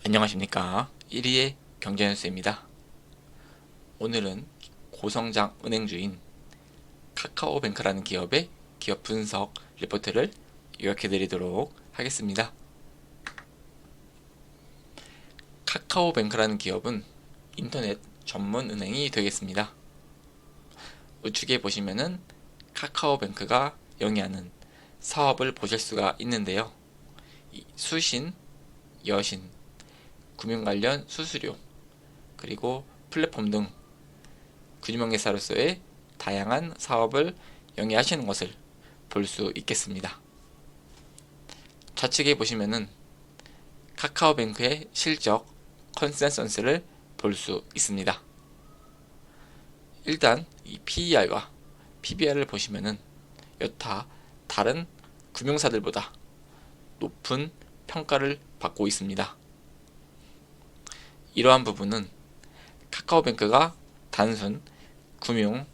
안녕하십니까. 1위의 경제뉴스입니다. 오늘은 고성장 은행주인 카카오뱅크라는 기업의 기업 분석 리포트를 요약해 드리도록 하겠습니다. 카카오뱅크라는 기업은 인터넷 전문 은행이 되겠습니다. 우측에 보시면은 카카오뱅크가 영위하는 사업을 보실 수가 있는데요. 수신, 여신, 금융 관련 수수료, 그리고 플랫폼 등 금융회사로서의 다양한 사업을 영위하시는 것을 볼 수 있겠습니다. 좌측에 보시면은 카카오뱅크의 실적 컨센서스를 볼 수 있습니다. 일단 이 PER과 PBR을 보시면은 여타 다른 금융사들보다 높은 평가를 받고 있습니다. 이러한 부분은 카카오뱅크가 단순 금융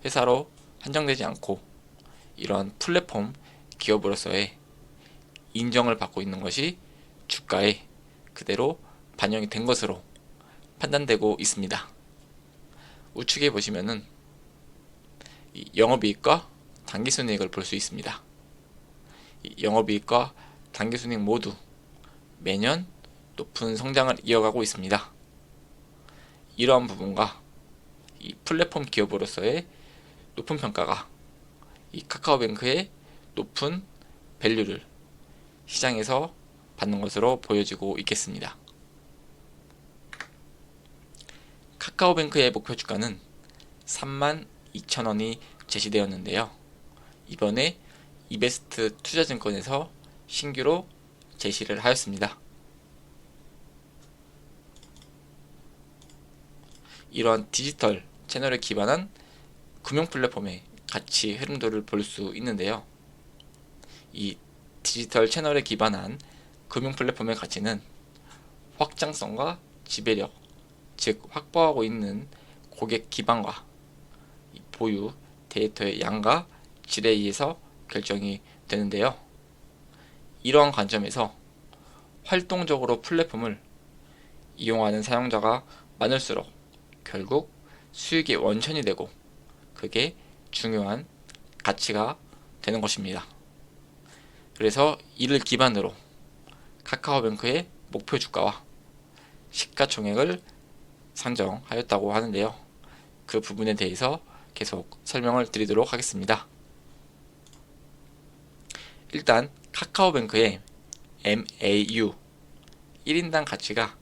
회사로 한정되지 않고 이러한 플랫폼 기업으로서의 인정을 받고 있는 것이 주가에 그대로 반영이 된 것으로 판단되고 있습니다. 우측에 보시면은 영업이익과 당기순이익을 볼 수 있습니다. 영업이익과 당기순이익 모두 매년 높은 성장을 이어가고 있습니다. 이러한 부분과 이 플랫폼 기업으로서의 높은 평가가 이 카카오뱅크의 높은 밸류를 시장에서 받는 것으로 보여지고 있겠습니다. 카카오뱅크의 목표 주가는 32,000원이 제시되었는데요. 이번에 이베스트 투자증권에서 신규로 제시를 하였습니다. 이러한 디지털 채널에 기반한 금융 플랫폼의 가치 흐름도를 볼 수 있는데요. 이 디지털 채널에 기반한 금융 플랫폼의 가치는 확장성과 지배력, 즉 확보하고 있는 고객 기반과 보유 데이터의 양과 질에 의해서 결정이 되는데요. 이러한 관점에서 활동적으로 플랫폼을 이용하는 사용자가 많을수록 결국 수익의 원천이 되고 그게 중요한 가치가 되는 것입니다. 그래서 이를 기반으로 카카오뱅크의 목표 주가와 시가총액을 산정하였다고 하는데요. 그 부분에 대해서 계속 설명을 드리도록 하겠습니다. 일단 카카오뱅크의 MAU 1인당 가치가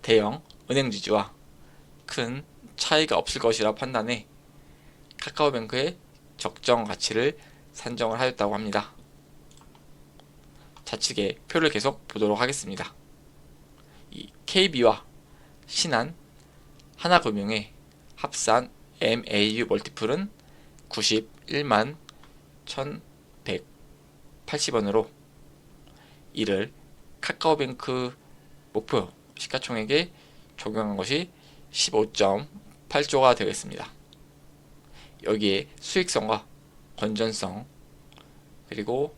대형 은행주주와 큰 차이가 없을 것이라 판단해 카카오뱅크의 적정 가치를 산정을 하였다고 합니다. 좌측에 표를 계속 보도록 하겠습니다. 이 KB와 신한, 하나금융의 합산 MAU 멀티플은 91만 1180원으로 이를 카카오뱅크 목표 시가총액에 적용한 것이 15.8조가 되겠습니다. 여기에 수익성과 건전성 그리고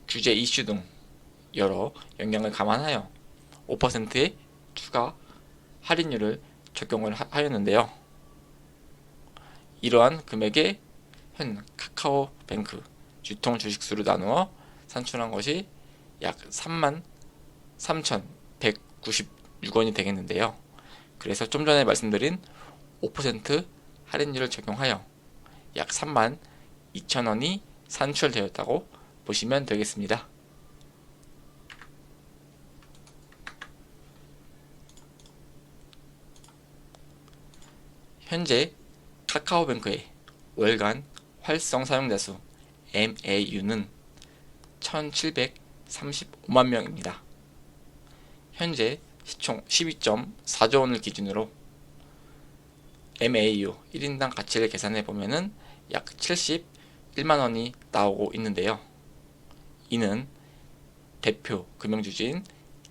규제 이슈 등 여러 영향을 감안하여 5%의 추가 할인율을 적용을 하였는데요. 이러한 금액에 현 카카오뱅크 유통 주식수를 나누어 산출한 것이 약 33,196원이 되겠는데요. 그래서 좀 전에 말씀드린 5% 할인율을 적용하여 약 32,000원이 산출되었다고 보시면 되겠습니다. 현재 카카오뱅크의 월간 활성 사용자 수 MAU는 1735만 명입니다. 현재 시총 12.4조 원을 기준으로 MAU 1인당 가치를 계산해 보면은 약 71만 원이 나오고 있는데요. 이는 대표 금융주주인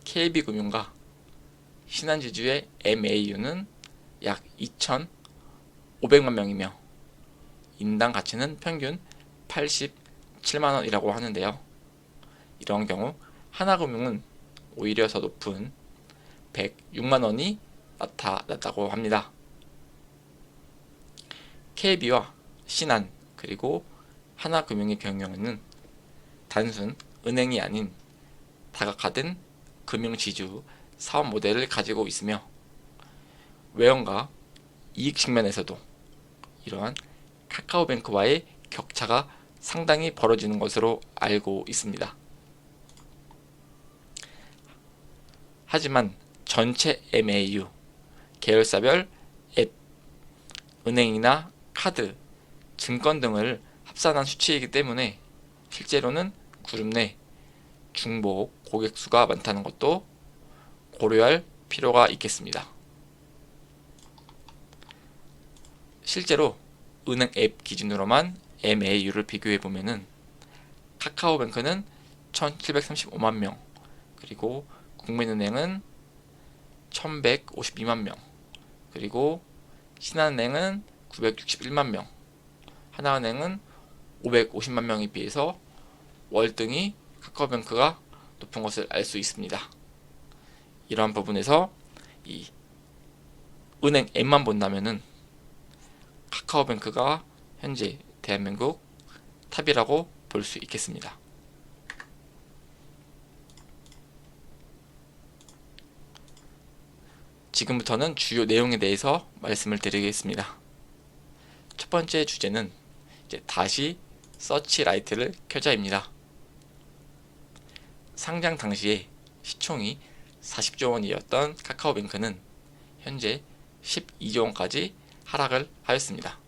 KB금융과 신한지주의 MAU는 약 2,500만 명이며 인당 가치는 평균 87만 원이라고 하는데요. 이런 경우 하나금융은 오히려 더 높은 106만 원이 나타났다고 합니다. KB와 신한 그리고 하나금융의 경우에는 단순 은행이 아닌 다각화된 금융지주 사업 모델을 가지고 있으며 외형과 이익 측면에서도 이러한 카카오뱅크와의 격차가 상당히 벌어지는 것으로 알고 있습니다. 하지만 전체 MAU, 계열사별 앱, 은행이나 카드, 증권 등을 합산한 수치이기 때문에 실제로는 그룹 내 중복 고객 수가 많다는 것도 고려할 필요가 있겠습니다. 실제로 은행 앱 기준으로만 MAU를 비교해 보면은 카카오뱅크는 1735만 명, 그리고 국민은행은 1152만 명, 그리고 신한은행은 961만 명, 하나은행은 550만 명에 비해서 월등히 카카오뱅크가 높은 것을 알 수 있습니다. 이러한 부분에서 이 은행 앱만 본다면은 카카오뱅크가 현재 대한민국 탑이라고 볼 수 있겠습니다. 지금부터는 주요 내용에 대해서 말씀을 드리겠습니다. 첫 번째 주제는 다시 서치라이트를 켜자입니다. 상장 당시에 시총이 40조 원이었던 카카오뱅크는 현재 12조 원까지 하락을 하였습니다.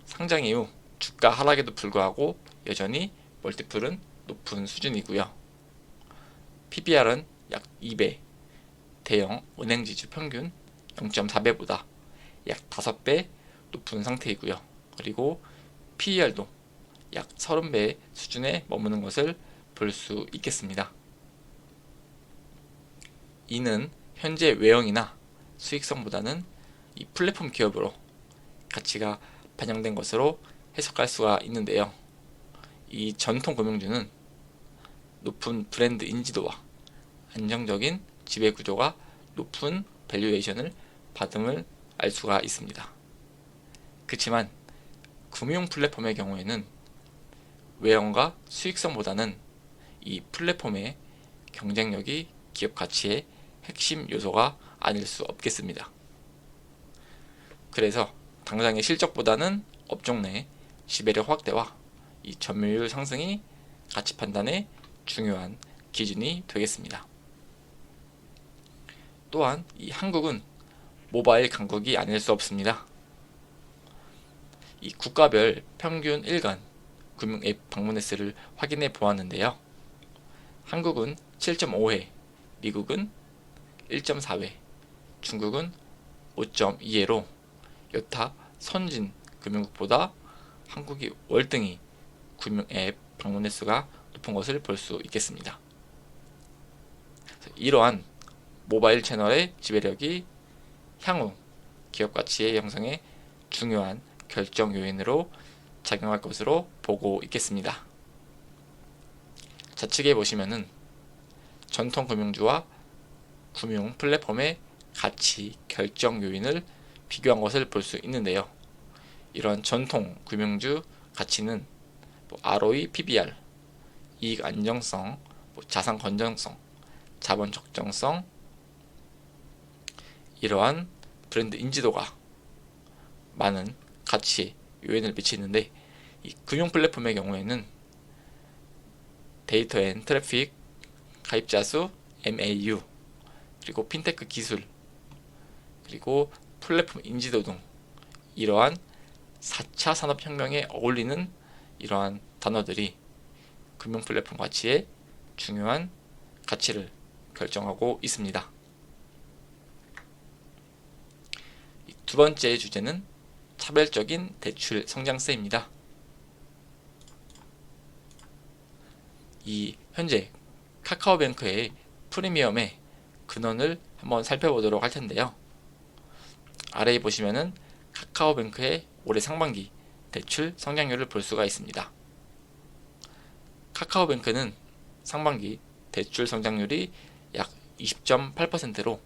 상장 이후 주가 하락에도 불구하고 여전히 멀티플은 높은 수준이고요. PBR은 약 2배, 대형 은행지주 평균 0.4배보다 약 5배 높은 상태이고요. 그리고 PER도 약 30배 수준에 머무는 것을 볼 수 있겠습니다. 이는 현재 외형이나 수익성보다는 이 플랫폼 기업으로 가치가 반영된 것으로 해석할 수가 있는데요. 이 전통 금융주는 높은 브랜드 인지도와 안정적인 지배 구조가 높은 밸류에이션을 받음을 알 수가 있습니다. 그렇지만 금융 플랫폼의 경우에는 외형과 수익성보다는 이 플랫폼의 경쟁력이 기업 가치의 핵심 요소가 아닐 수 없겠습니다. 그래서 당장의 실적보다는 업종 내 지배력 확대와 이 점유율 상승이 가치 판단의 중요한 기준이 되겠습니다. 또한 이 한국은 모바일 강국이 아닐 수 없습니다. 이 국가별 평균 일간 금융 앱 방문 횟수를 확인해 보았는데요. 한국은 7.5회, 미국은 1.4회, 중국은 5.2회로 여타 선진 금융국보다 한국이 월등히 금융 앱 방문 횟수가 높은 것을 볼 수 있겠습니다. 이러한 모바일 채널의 지배력이 향후 기업 가치의 형성에 중요한 결정 요인으로 작용할 것으로 보고 있겠습니다. 좌측에 보시면은 전통 금융주와 금융 플랫폼의 가치 결정 요인을 비교한 것을 볼 수 있는데요. 이런 전통 금융주 가치는 ROE, PBR, 이익 안정성, 자산 건전성, 자본 적정성, 이러한 브랜드 인지도가 많은 가치에 요인을 미치는데, 이 금융 플랫폼의 경우에는 데이터 앤 트래픽, 가입자 수, MAU, 그리고 핀테크 기술, 그리고 플랫폼 인지도 등 이러한 4차 산업혁명에 어울리는 이러한 단어들이 금융 플랫폼 가치의 중요한 가치를 결정하고 있습니다. 두 번째 주제는 차별적인 대출 성장세입니다. 이 현재 카카오뱅크의 프리미엄의 근원을 한번 살펴보도록 할 텐데요. 아래에 보시면은 카카오뱅크의 올해 상반기 대출 성장률을 볼 수가 있습니다. 카카오뱅크는 상반기 대출 성장률이 약 20.8%로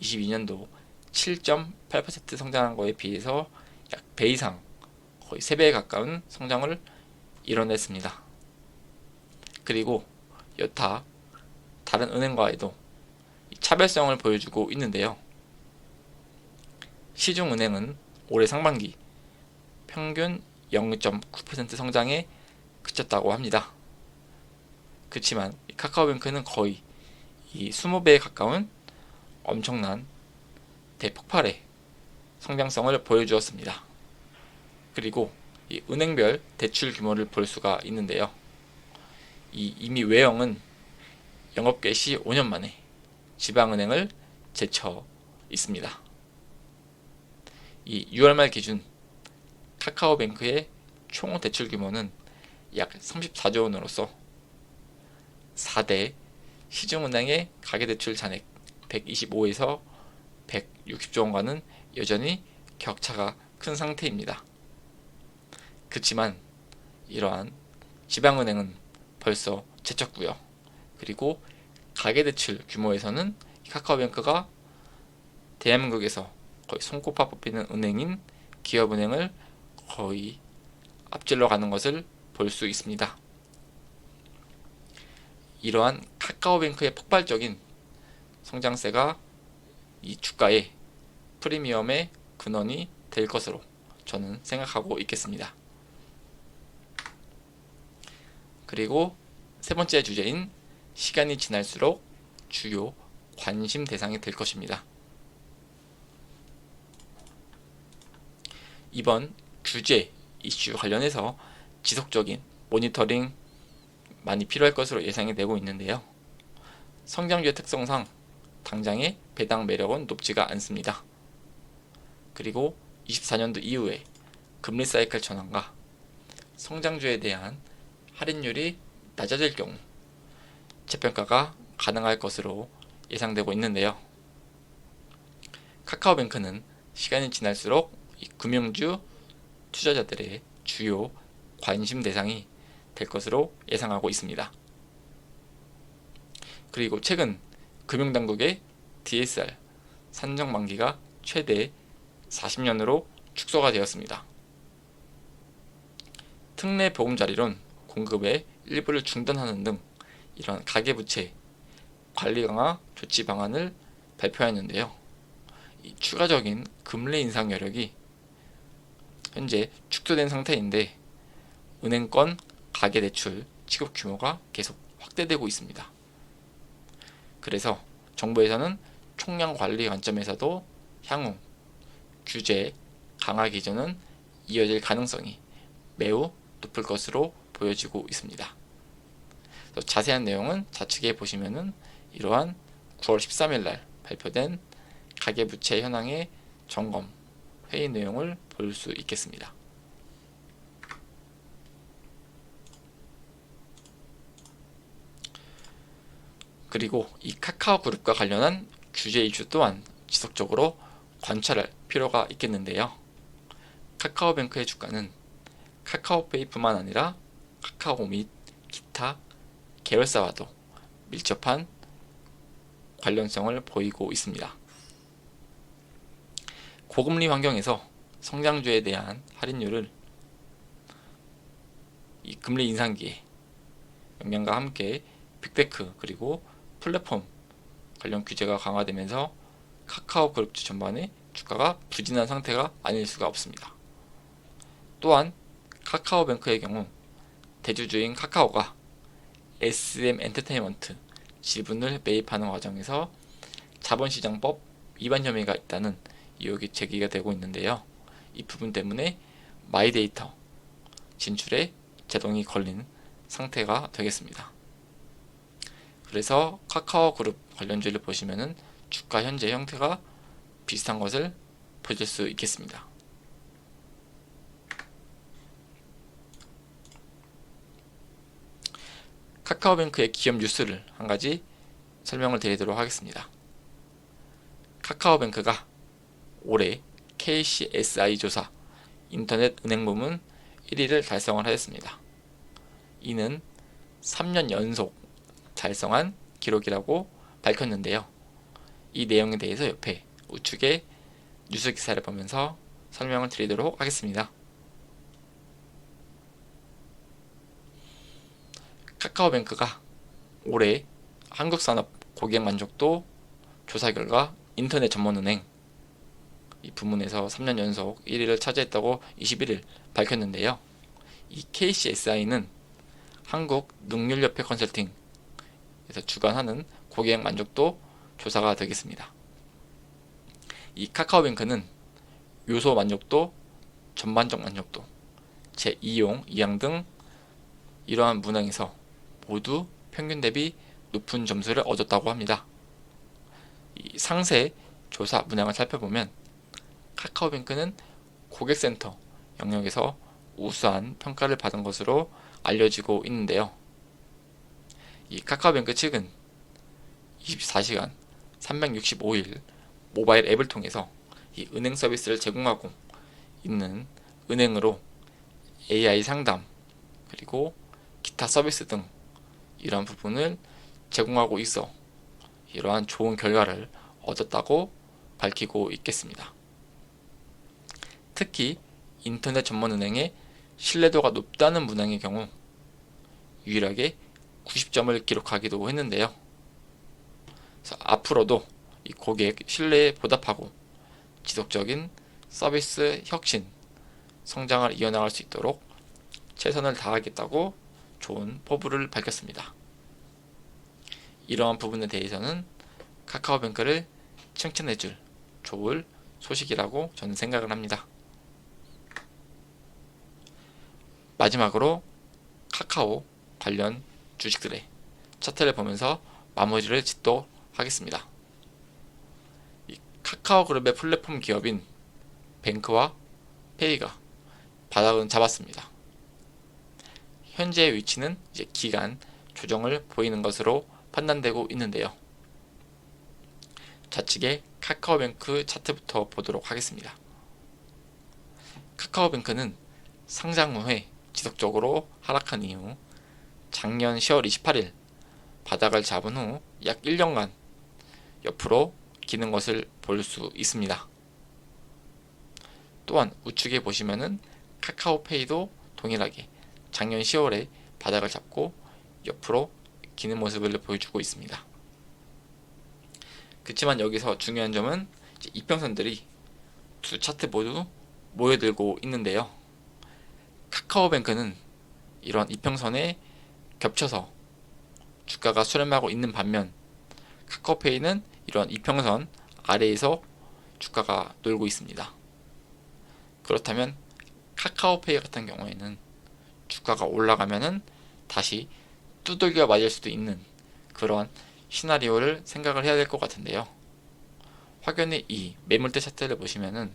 22년도 7.8% 성장한 거에 비해서 약 배 이상, 거의 3배에 가까운 성장을 이뤄냈습니다. 그리고 여타 다른 은행과에도 차별성을 보여주고 있는데요. 시중은행은 올해 상반기 평균 0.9% 성장에 그쳤다고 합니다. 그렇지만 카카오뱅크는 거의 이 20배에 가까운 엄청난 대폭발의 성장성을 보여주었습니다. 그리고 이 은행별 대출 규모를 볼 수가 있는데요. 이미 외형은 영업 개시 5년 만에 지방은행을 제쳐 있습니다. 이 6월 말 기준 카카오뱅크의 총 대출 규모는 약 34조 원으로서 4대 시중은행의 가계대출 잔액 125에서 160조 원과는 여전히 격차가 큰 상태입니다. 그렇지만 이러한 지방은행은 벌써 제쳤고요. 그리고 가계대출 규모에서는 카카오뱅크가 대한민국에서 거의 손꼽아 뽑히는 은행인 기업은행을 거의 앞질러 가는 것을 볼 수 있습니다. 이러한 카카오뱅크의 폭발적인 성장세가 이 주가의 프리미엄의 근원이 될 것으로 저는 생각하고 있겠습니다. 그리고 세 번째 주제인 시간이 지날수록 주요 관심 대상이 될 것입니다. 이번 규제 이슈 관련해서 지속적인 모니터링 많이 필요할 것으로 예상이 되고 있는데요. 성장주의 특성상 당장의 배당 매력은 높지가 않습니다. 그리고 24년도 이후에 금리 사이클 전환과 성장주에 대한 할인율이 낮아질 경우 재평가가 가능할 것으로 예상되고 있는데요. 카카오뱅크는 시간이 지날수록 이 금융주 투자자들의 주요 관심 대상이 될 것으로 예상하고 있습니다. 그리고 최근 금융당국의 DSR 산정 만기가 최대 40년으로 축소가 되었습니다. 특례 보금자리론 공급의 일부를 중단하는 등 이런 가계부채 관리 강화 조치 방안을 발표했는데요. 이 추가적인 금리 인상 여력이 현재 축소된 상태인데 은행권 가계대출 취급 규모가 계속 확대되고 있습니다. 그래서 정부에서는 총량 관리 관점에서도 향후 규제 강화 기조는 이어질 가능성이 매우 높을 것으로 보여지고 있습니다. 자세한 내용은 좌측에 보시면은 이러한 9월 13일 날 발표된 가계부채 현황의 점검 회의 내용을 볼 수 있겠습니다. 그리고 이 카카오그룹과 관련한 규제 이슈 또한 지속적으로 관찰할 필요가 있겠는데요. 카카오뱅크의 주가는 카카오페이뿐만 아니라 카카오 및 기타 계열사와도 밀접한 관련성을 보이고 있습니다. 고금리 환경에서 성장주에 대한 할인율을 이 금리 인상기에 영향과 함께 빅테크 그리고 플랫폼 관련 규제가 강화되면서 카카오 그룹주 전반의 주가가 부진한 상태가 아닐 수가 없습니다. 또한 카카오뱅크의 경우 대주주인 카카오가 SM 엔터테인먼트 지분을 매입하는 과정에서 자본시장법 위반 혐의가 있다는 의혹이 제기가 되고 있는데요. 이 부분 때문에 마이데이터 진출에 제동이 걸린 상태가 되겠습니다. 그래서 카카오그룹 관련주를 보시면은 주가 현재 형태가 비슷한 것을 보실 수 있겠습니다. 카카오뱅크의 기업 뉴스를 한 가지 설명을 드리도록 하겠습니다. 카카오뱅크가 올해 KCSI 조사 인터넷 은행 부문 1위를 달성을 하였습니다. 이는 3년 연속 달성한 기록이라고 밝혔는데요. 이 내용에 대해서 옆에 우측에 뉴스 기사를 보면서 설명을 드리도록 하겠습니다. 카카오뱅크가 올해 한국산업 고객 만족도 조사 결과 인터넷 전문은행 이 부문에서 3년 연속 1위를 차지했다고 21일 밝혔는데요. 이 KCSI는 한국능률협회 컨설팅에서 주관하는 고객 만족도 조사가 되겠습니다. 이 카카오뱅크는 요소 만족도, 전반적 만족도, 제2용, 2항 등 이러한 문항에서 모두 평균 대비 높은 점수를 얻었다고 합니다. 이 상세 조사 문항을 살펴보면 카카오뱅크는 고객센터 영역에서 우수한 평가를 받은 것으로 알려지고 있는데요. 이 카카오뱅크 측은 24시간 365일 모바일 앱을 통해서 이 은행 서비스를 제공하고 있는 은행으로 AI 상담 그리고 기타 서비스 등 이러한 부분을 제공하고 있어 이러한 좋은 결과를 얻었다고 밝히고 있겠습니다. 특히 인터넷 전문은행의 신뢰도가 높다는 문항의 경우 유일하게 90점을 기록하기도 했는데요. 그래서 앞으로도 이 고객 신뢰에 보답하고 지속적인 서비스 혁신, 성장을 이어나갈 수 있도록 최선을 다하겠다고 좋은 포부를 밝혔습니다. 이러한 부분에 대해서는 카카오뱅크를 칭찬해줄 좋을 소식이라고 저는 생각을 합니다. 마지막으로 카카오 관련 주식들의 차트를 보면서 마무리를 짓도록 하겠습니다. 이 카카오 그룹의 플랫폼 기업인 뱅크와 페이가 바닥은 잡았습니다. 현재의 위치는 이제 기간 조정을 보이는 것으로 판단되고 있는데요. 좌측에 카카오뱅크 차트부터 보도록 하겠습니다. 카카오뱅크는 상장 후에 지속적으로 하락한 이후 작년 10월 28일 바닥을 잡은 후 약 1년간 옆으로 기는 것을 볼 수 있습니다. 또한 우측에 보시면은 카카오페이도 동일하게 작년 10월에 바닥을 잡고 옆으로 기는 모습을 보여주고 있습니다. 그렇지만 여기서 중요한 점은 이평선들이 두 차트 모두 모여들고 있는데요. 카카오뱅크는 이런 이평선에 겹쳐서 주가가 수렴하고 있는 반면 카카오페이는 이런 이평선 아래에서 주가가 놀고 있습니다. 그렇다면 카카오페이 같은 경우에는 주가가 올라가면은 다시 두들겨 맞을 수도 있는 그런 시나리오를 생각을 해야 될 것 같은데요. 확연히 이 매물대 차트를 보시면은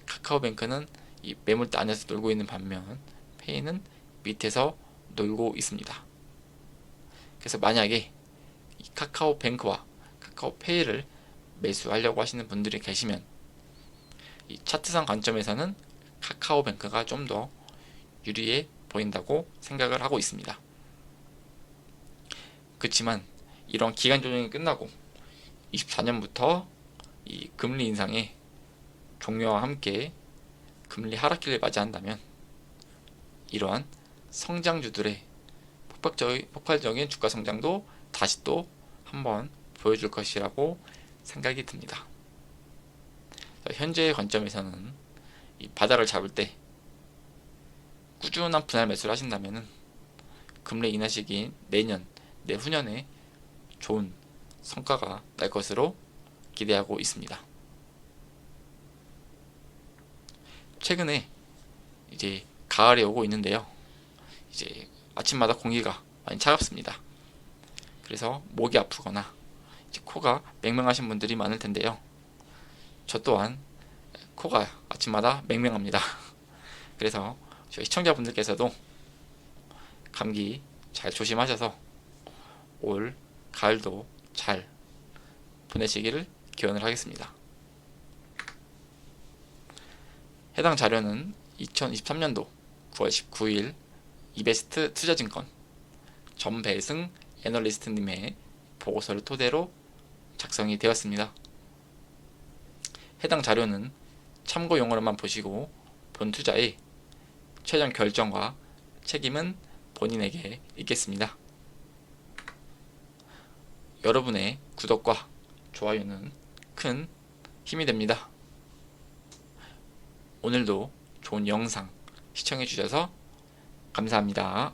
카카오뱅크는 이 매물대 안에서 놀고 있는 반면 페이는 밑에서 놀고 있습니다. 그래서 만약에 이 카카오뱅크와 카카오페이를 매수하려고 하시는 분들이 계시면 이 차트상 관점에서는 카카오뱅크가 좀 더 유리해 보인다고 생각을 하고 있습니다. 그렇지만 이런 기간 조정이 끝나고 24년부터 이 금리 인상의 종료와 함께 금리 하락기를 맞이한다면 이러한 성장주들의 폭발적인 주가 성장도 다시 또 한번 보여줄 것이라고 생각이 듭니다. 현재의 관점에서는 이 바닥을 잡을 때 꾸준한 분할 매수를 하신다면 금리 인하 시기인 내년, 내후년에 좋은 성과가 날 것으로 기대하고 있습니다. 최근에 이제 가을이 오고 있는데요. 이제 아침마다 공기가 많이 차갑습니다. 그래서 목이 아프거나 이제 코가 맹맹하신 분들이 많을 텐데요. 저 또한 코가 아침마다 맹맹합니다. 그래서 저희 시청자분들께서도 감기 잘 조심하셔서 올 가을도 잘 보내시기를 기원을 하겠습니다. 해당 자료는 2023년도 9월 19일 이베스트 투자증권 전배승 애널리스트님의 보고서를 토대로 작성이 되었습니다. 해당 자료는 참고용으로만 보시고 본 투자의 최종 결정과 책임은 본인에게 있겠습니다. 여러분의 구독과 좋아요는 큰 힘이 됩니다. 오늘도 좋은 영상 시청해 주셔서 감사합니다.